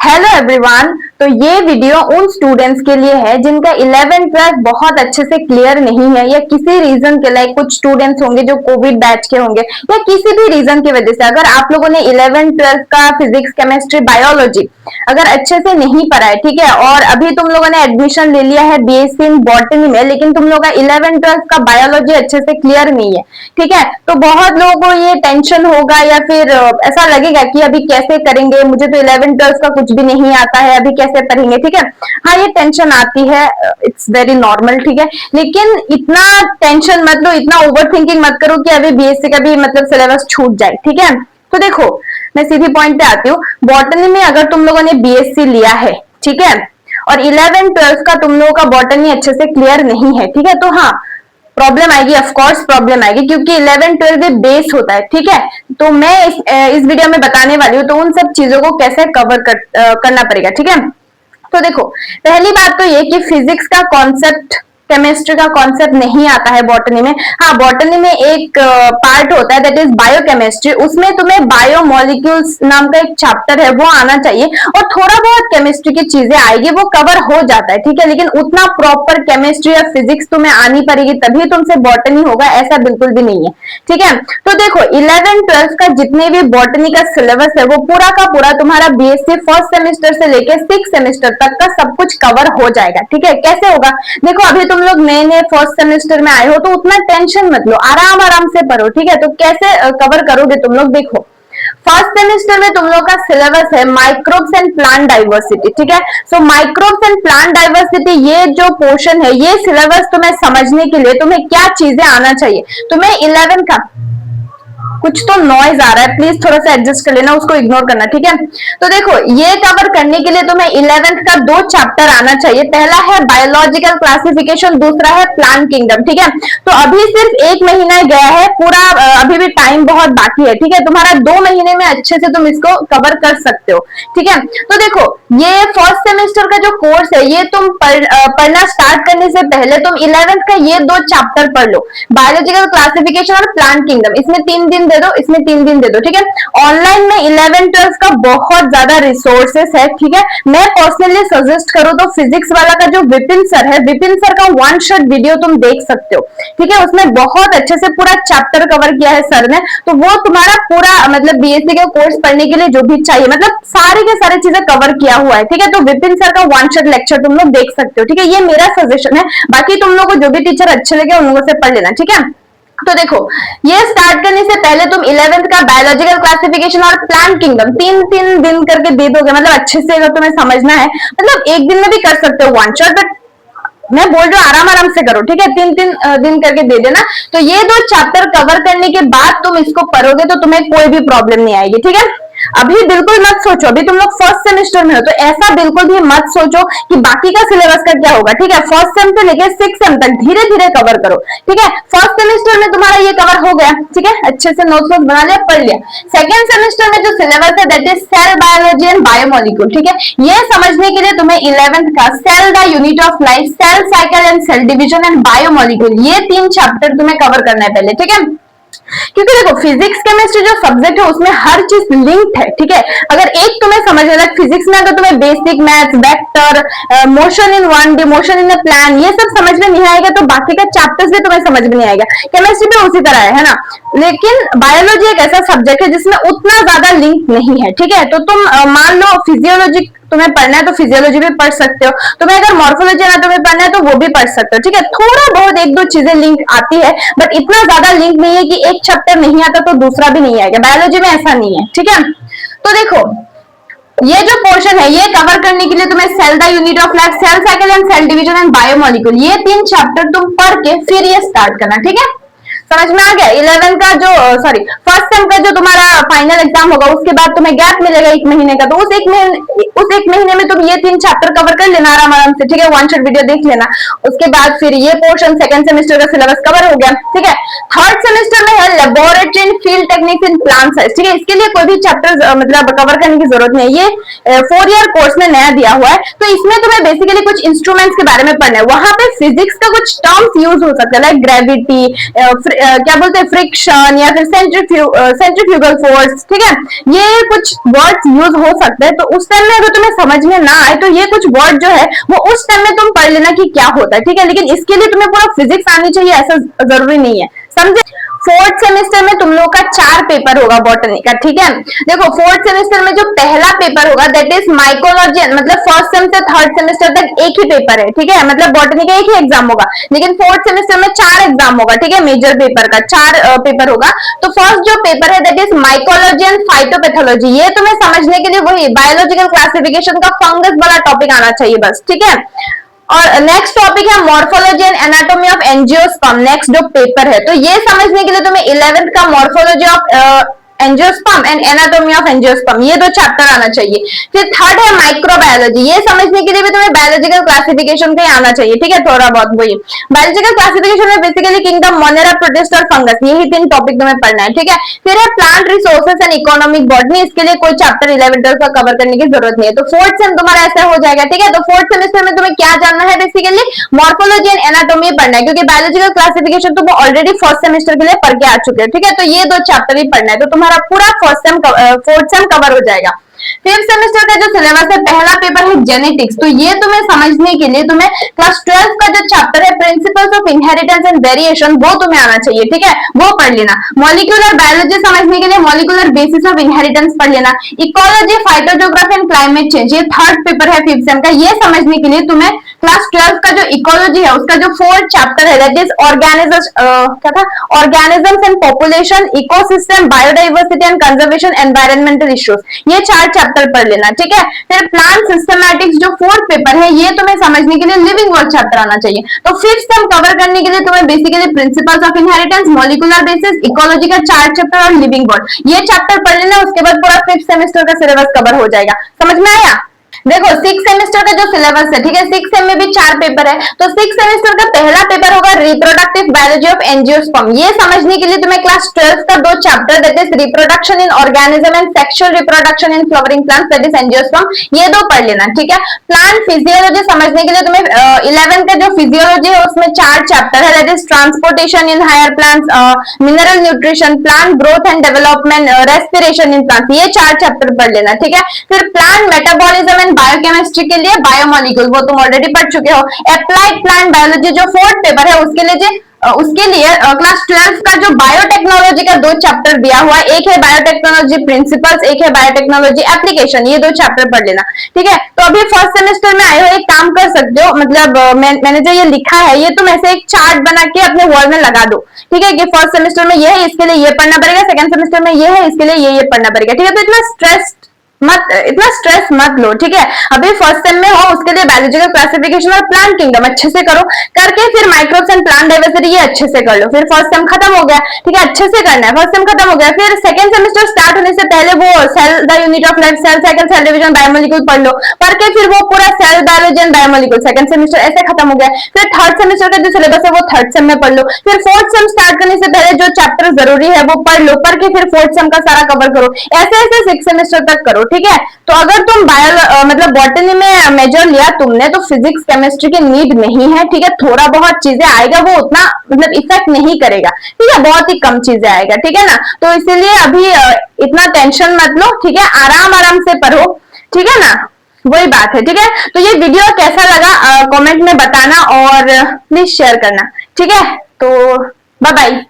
Hello everyone. तो ये video उन स्टूडेंट्स के लिए है जिनका 11th-12th बहुत अच्छे से क्लियर नहीं है या किसी रीजन के लिए। कुछ स्टूडेंट्स होंगे जो कोविड बैच के होंगे या किसी भी रीजन की वजह से अगर आप लोगों ने 11th-12th का फिजिक्स, केमिस्ट्री, बायोलॉजी अगर अच्छे से नहीं पढ़ा है, ठीक है, और अभी तुम लोगों ने एडमिशन ले लिया है बीएससी इन बॉटनी में, लेकिन तुम लोगों का 11th-12th का बायोलॉजी अच्छे से क्लियर नहीं है, ठीक है, तो बहुत लोगों को ये टेंशन होगा या फिर ऐसा लगेगा कि अभी कैसे करेंगे, मुझे तो 11th-12th का कुछ भी नहीं आता है, अभी कैसे पढ़ेंगे, ठीक है। हाँ, ये टेंशन आती है, इट्स वेरी नॉर्मल, ठीक है, लेकिन इतना टेंशन मत लो, इतना ओवर थिंकिंग मत करो कि अभी बीएससी का भी मतलब सिलेबस छूट जाए, ठीक है। तो देखो, मैं सीधी पॉइंट पे आती हूँ। बॉटनी में अगर तुम लोगों ने बीएससी लिया है, ठीक है, और 11th-12th का तुम लोगों का बॉटनी अच्छे से क्लियर नहीं है, ठीक है, तो हाँ प्रॉब्लम आएगी, ऑफ कोर्स प्रॉब्लम आएगी, क्योंकि 11th-12th बेस होता है, ठीक है। तो मैं इस वीडियो में बताने वाली हूँ तो उन सब चीजों को कैसे कवर करना पड़ेगा, ठीक है। तो देखो, पहली बात तो ये कि फिजिक्स का कॉन्सेप्ट, केमिस्ट्री का कॉन्सेप्ट नहीं आता है बॉटनी में। हाँ, बॉटनी में एक पार्ट होता है दैट इज बायोकेमिस्ट्री, उसमें तुम्हें बायोमोलिक्यूल्स नाम का एक चैप्टर है वो आना चाहिए, और थोड़ा बहुत केमिस्ट्री की चीजें आएगी, वो कवर हो जाता है, ठीक है, लेकिन उतना प्रॉपर केमिस्ट्री या फिजिक्स तुम्हें आनी पड़ेगी तभी तुमसे बॉटनी होगा, ऐसा बिल्कुल भी नहीं है, ठीक है। तो देखो, 11th-12th का जितने भी बॉटनी का सिलेबस है वो पूरा का पूरा तुम्हारा बीएससी फर्स्ट सेमेस्टर से लेकर 6th सेमेस्टर तक का सब कुछ कवर हो जाएगा, ठीक है। कैसे होगा? देखो, अभी तुम लोग नए नए फर्स्ट सेमेस्टर में आए हो तो उतना टेंशन मत लो, आराम आराम से पढ़ो, ठीक है। तो कैसे कवर करोगे तुम लोग? देखो, फर्स्ट सेमेस्टर में तुम लोग का सिलेबस है माइक्रोब्स एंड प्लांट डाइवर्सिटी, ठीक है। सो माइक्रोब्स एंड प्लांट डाइवर्सिटी, ये जो पोर्शन है, ये सिलेबस तुम्हें समझने के लिए तुम्हें क्या चीजें आना चाहिए? तुम्हें 11 का कुछ तो नॉइज आ रहा है, प्लीज थोड़ा सा एडजस्ट कर लेना, उसको इग्नोर करना, ठीक है। तो देखो, ये कवर करने के लिए तुम्हें 11th का 2 चैप्टर आना चाहिए। पहला है बायोलॉजिकल क्लासिफिकेशन, दूसरा है प्लांट किंगडम, ठीक है। तो अभी सिर्फ 1 महीना गया है पूरा, अभी भी टाइम बहुत बाकी है, ठीक है। तुम्हारा 2 महीने में अच्छे से तुम इसको कवर कर सकते हो, ठीक है। तो देखो, ये फर्स्ट सेमेस्टर का जो कोर्स है, ये तुम पढ़ना स्टार्ट करने से पहले तुम 11th का ये 2 चैप्टर पढ़ लो, बायोलॉजिकल क्लासिफिकेशन और प्लांट किंगडम। इसमें 3 दिन दे दो, इसमें 3 दिन दे दो, ठीक है। ऑनलाइन में 11th-12th का बहुत ज्यादा रिसोर्सेस है, ठीक है। मैं पर्सनली सजेस्ट करूं तो फिजिक्स वाला का जो विपिन सर है, विपिन सर का 1 शॉट वीडियो तुम देख सकते हो, ठीक है। उसमें बहुत अच्छे से पूरा चैप्टर कवर किया है सर ने, तो वो तुम्हारा पूरा मतलब बीएससी का कोर्स पढ़ने के लिए जो भी चाहिए, मतलब सारी के सारी चीजें कवर किया हुआ है, ठीक है। तो विपिन सर का 1 शॉट लेक्चर तुम लोग देख सकते हो, ठीक है। ये मेरा सजेशन है, बाकी तुम लोग को जो भी टीचर अच्छे लगे उन लोगों से पढ़ लेना, ठीक है। तो देखो, ये स्टार्ट करने से पहले तुम 11th का बायोलॉजिकल क्लासिफिकेशन और प्लांट किंगडम 3-3 दिन करके दे दोगे, मतलब अच्छे से अगर तुम्हें समझना है, मतलब एक दिन में भी कर सकते हो 1 शॉट, बट मैं बोल रही हूँ आराम आराम से करो, ठीक है। 3-3 दिन करके दे देना। तो ये 2 चैप्टर कवर करने के बाद तुम इसको पढ़ोगे तो तुम्हें कोई भी प्रॉब्लम नहीं आएगी, ठीक है। अभी बिल्कुल मत सोचो, अभी तुम लोग फर्स्ट सेमेस्टर में हो तो ऐसा बिल्कुल भी मत सोचो कि बाकी का सिलेबस का क्या होगा, ठीक है। फर्स्ट सेम से लेकर 6th सेम तक धीरे धीरे कवर करो, ठीक है। फर्स्ट सेमेस्टर में तुम्हारा ये कवर हो गया, ठीक है, अच्छे से नोट्स बना लिया, पढ़ लिया। सेकंड सेमेस्टर में जो सिलेबस है that is cell biology and biomolecule, ठीक है। ये समझने के लिए तुम्हें 11th का cell the unit of life, cell cycle and cell division and biomolecule, ये 3 चैप्टर तुम्हें कवर करना है पहले, ठीक है। क्योंकि देखो, फिजिक्स केमिस्ट्री जो सब्जेक्ट है उसमें हर चीज लिंक्ड है, ठीक है। अगर एक तुम्हें समझ आ रहा है, फिजिक्स में अगर तुम्हें basic maths, vector, motion in 1D, motion in a plan, ये सब समझ में नहीं आएगा तो बाकी का चैप्टर्स भी तुम्हें समझ में नहीं आएगा। केमिस्ट्री भी उसी तरह है ना। लेकिन बायोलॉजी एक ऐसा सब्जेक्ट है जिसमें उतना ज्यादा लिंक नहीं है, ठीक है। तो तुम मान लो फिजियोलॉजी तुम्हें पढ़ना है तो फिजियोलॉजी भी पढ़ सकते हो, तुम्हें अगर मॉर्फोलॉजी एनाटॉमी पढ़ना है तो वो भी पढ़ सकते हो, ठीक है। थोड़ा बहुत 1-2 चीजें लिंक आती है, बट इतना ज्यादा लिंक नहीं है कि एक चैप्टर नहीं आता तो दूसरा भी नहीं आएगा। बायोलॉजी में ऐसा नहीं है, ठीक है। तो देखो, ये जो पोर्शन है ये कवर करने के लिए तुम्हें cell the unit of life, cell cycle and cell division and biomolecule, ये 3 चैप्टर तुम पढ़ के फिर ये स्टार्ट करना, ठीक है। समझ में आ गया? 11 का जो फर्स्ट सेम का जो तुम्हारा फाइनल एग्जाम होगा उसके बाद तुम्हें गैप मिलेगा 1 महीने का, तो उस एक महीने में तुम ये 3 चैप्टर कवर कर लेना आराम आराम से, ठीक है। 1 शॉट वीडियो देख लेना, उसके बाद फिर ये पोर्शन सेकंड सेमेस्टर का सिलेबस कवर हो गया, ठीक है। थर्ड सेमेस्टर में है laboratory and field techniques in plant science, ठीक है। इसके लिए कोई भी चैप्टर मतलब कवर करने की जरूरत नहीं है, ये 4 ईयर कोर्स में नया दिया हुआ है। तो इसमें तुम्हें बेसिकली कुछ इंस्ट्रूमेंट्स के बारे में पढ़ना है, वहां पे फिजिक्स का कुछ टर्म्स यूज हो सकता है, लाइक ग्रेविटी, क्या बोलते हैं, फ्रिक्शन या फिर सेंट्रीफ्यूगल फोर्स, ठीक है, ये कुछ वर्ड्स यूज हो सकते हैं। तो उस टाइम में अगर तुम्हें समझ में ना आए तो ये कुछ वर्ड जो है वो उस टाइम में तुम पढ़ लेना कि क्या होता है, ठीक है। लेकिन इसके लिए तुम्हें पूरा फिजिक्स आनी चाहिए ऐसा जरूरी नहीं है, समझे। फोर्थ सेमेस्टर में तुम लोग का 4 पेपर होगा बॉटनी का, ठीक है। देखो फोर्थ सेमेस्टर में जो पहला पेपर होगा दैट इज माइकोलॉजी, मतलब फर्स्ट सेम से थर्ड सेमेस्टर तक एक ही पेपर है, ठीक है, मतलब बॉटनी का एक ही एग्जाम होगा। लेकिन फोर्थ सेमेस्टर में 4 एग्जाम होगा, ठीक है, मेजर पेपर का 4 पेपर होगा। तो फर्स्ट जो पेपर है that is mycology and phytopathology. ये तुम्हें समझने के लिए वही बायोलॉजिकल क्लासिफिकेशन का फंगस वाला टॉपिक आना चाहिए बस, ठीक है। और नेक्स्ट टॉपिक है morphology and anatomy of angiosperm, next जो पेपर है। तो ये समझने के लिए तुम्हें 11th का morphology of angiosperm and anatomy of angiosperm, ये 2 चैप्टर आना चाहिए। फिर थर्ड है माइक्रोबायोलॉजी, ये समझने के लिए भी तुम्हें बायोलॉजिकल क्लासिफिकेशन का आना चाहिए, ठीक है, थोड़ा बहुत वही। बायोलॉजिकल क्लासिफिकेशन में बेसिकली किंगडम, मोनेरा, प्रोटिस्ट और फंगस, यही 3 टॉपिक तुम्हें पढ़ना है, ठीक है। फिर है plant resources and economic botany, इसके लिए कोई चैप्टर 11 12 का कवर करने की जरूरत नहीं है। तो फोर्थ सेम तुम्हारा ऐसा हो जाएगा, ठीक है। तो फोर्थ सेमेस्टर में तुम्हें क्या जानना है, बेसिकली मॉर्फोलॉजी एंड एनाटॉमी पढ़ना है, क्योंकि बायोलॉजिकल क्लासिफिकेशन तुम ऑलरेडी फर्स्ट सेमेस्टर के लिए पढ़ के आ चुके हो, ठीक है। तो ये 2 चैप्टर ही पढ़ना है, तो तुम्हारा पूरा फोर्थ सेम कवर हो जाएगा। फिफ्थ सेमेस्टर का जो सिलेबस है, पहला पेपर है जेनेटिक्स। तो ये तुम्हें समझने के लिए तुम्हें क्लास 12 का जो चैप्टर है principles of inheritance and variation, वो तुम्हें आना चाहिए, ठीक है, वो पढ़ लेना। मॉलिक्यूलर बायोलॉजी समझने के लिए मॉलिक्यूलर बेसिस ऑफ इनहेरिटेंस पढ़ लेना। इकोलॉजी, फाइटोजोग्राफी एंड क्लाइमेट चेंज, ये थर्ड पेपर है फिफ्थ सेम का। ये समझने के लिए तुम्हें क्लास 12 का जो इकोलॉजी है उसका जो 4th चैप्टर है दैट इज ऑर्गेनिजम्स, क्या था, organisms and population, ecosystem, biodiversity and conservation, environmental issues, ये 4 चैप्टर पढ़ लेना, ठीक है। फिर प्लांट सिस्टमैटिक्स जो 4th पेपर है, ये तुम्हें समझने के लिए लिविंग वर्ल्ड चैप्टर आना चाहिए। तो फिफ्थ सेम कवर करने के लिए तुम्हें basically principles of inheritance, molecular basis, ecology का 4 चैप्टर और लिविंग वर्ल्ड, ये चैप्टर पढ़ लेना। उसके बाद पूरा फिफ्थ सेमेस्टर का सिलेबस कवर हो जाएगा, समझ में आया। देखो 6 सेमेस्टर का जो सिलेबस है, ठीक है, 6 सेम में भी 4 पेपर है। तो 6 सेमेस्टर का पहला पेपर होगा रिप्रोडक्टिव बायोलॉजी ऑफ एंजियोस्पर्म। ये समझने के लिए तुम्हें क्लास 12 का 2 chapter that is reproduction in organism and sexual reproduction in flowering plants that is angiosperm, ये 2 पढ़ लेना, ठीक है। प्लांट फिजियोलॉजी समझने के लिए तुम्हें 11 का जो फिजियोलॉजी है उसमें 4 चैप्टर है that is transportation in higher plants, mineral nutrition, plant growth and development, respiration in plants, ये 4 चैप्टर पढ़ लेना, ठीक है। फिर प्लांट मेटाबॉलिज्म एंड बायोकेमिस्ट्री के लिए बायोमोलिक्यूल, वो तुम ऑलरेडी पढ़ चुके हो। अप्लाइड प्लांट बायोलॉजी जो 4th पेपर है उसके लिए क्लास 12 का जो बायोटेक्नोलॉजी का 2 चैप्टर दिया हुआ है, एक है बायोटेक्नोलॉजी प्रिंसिपल्स, एक है बायोटेक्नोलॉजी एप्लीकेशन, ये 2 चैप्टर पढ़ लेना, ठीक है। तो अभी फर्स्ट सेमेस्टर में आए हो, एक काम कर सकते हो, मतलब मैंने जो ये लिखा है ये तुम ऐसे एक चार्ट बना के अपने वॉल में लगा दो, ठीक है, कि फर्स्ट सेमेस्टर में ये है, इसके लिए ये पढ़ना पड़ेगा, सेकंड सेमेस्टर में ये है, इसके लिए ये पढ़ना पड़ेगा, ठीक है। तो इतना स्ट्रेस मत लो, ठीक है। अभी फर्स्ट सेम में हो, उसके लिए बायोलॉजिकल क्लासिफिकेशन और प्लांट किंगडम अच्छे से करो, करके फिर माइक्रोब्स एंड प्लांट डाइवर्सिटी ये अच्छे से कर लो। फिर फर्स्ट सेम खत्म हो गया, ठीक है, अच्छे से करना है, फर्स्ट सेम खत्म हो गया। फिर सेकंड सेमेस्टर स्टार्ट होने से पहले वो cell the unit of life, cell cycle, cell division, biomolecule पढ़ लो, पढ़ के फिर वो पूरा cell biology and biomolecule second semester ऐसे खत्म हो गया। फिर थर्ड सेमेस्टर का जो सिलेबस है वो थर्ड सेम में पढ़ लो। फिर फोर्थ सेम स्टार्ट करने से पहले जो चैप्टर जरूरी है वो पढ़ लो, पढ़ के फिर फोर्थ सेम का सारा कवर करो, ऐसे ऐसे 6 सेमेस्टर तक करो, ठीक है। तो अगर तुम मतलब बॉटनी में मेजर लिया तुमने, तो फिजिक्स केमिस्ट्री की नीड नहीं है, ठीक है। थोड़ा बहुत चीजें आएगा, वो उतना मतलब इफेक्ट नहीं करेगा, ठीक है, बहुत ही कम चीजें आएगा, ठीक है ना। तो इसीलिए अभी इतना टेंशन मत लो, ठीक है, आराम आराम से पढ़ो, ठीक है ना, वही बात है, ठीक है। तो ये वीडियो कैसा लगा कमेंट में बताना और प्लीज शेयर करना, ठीक है। तो बाय बाय।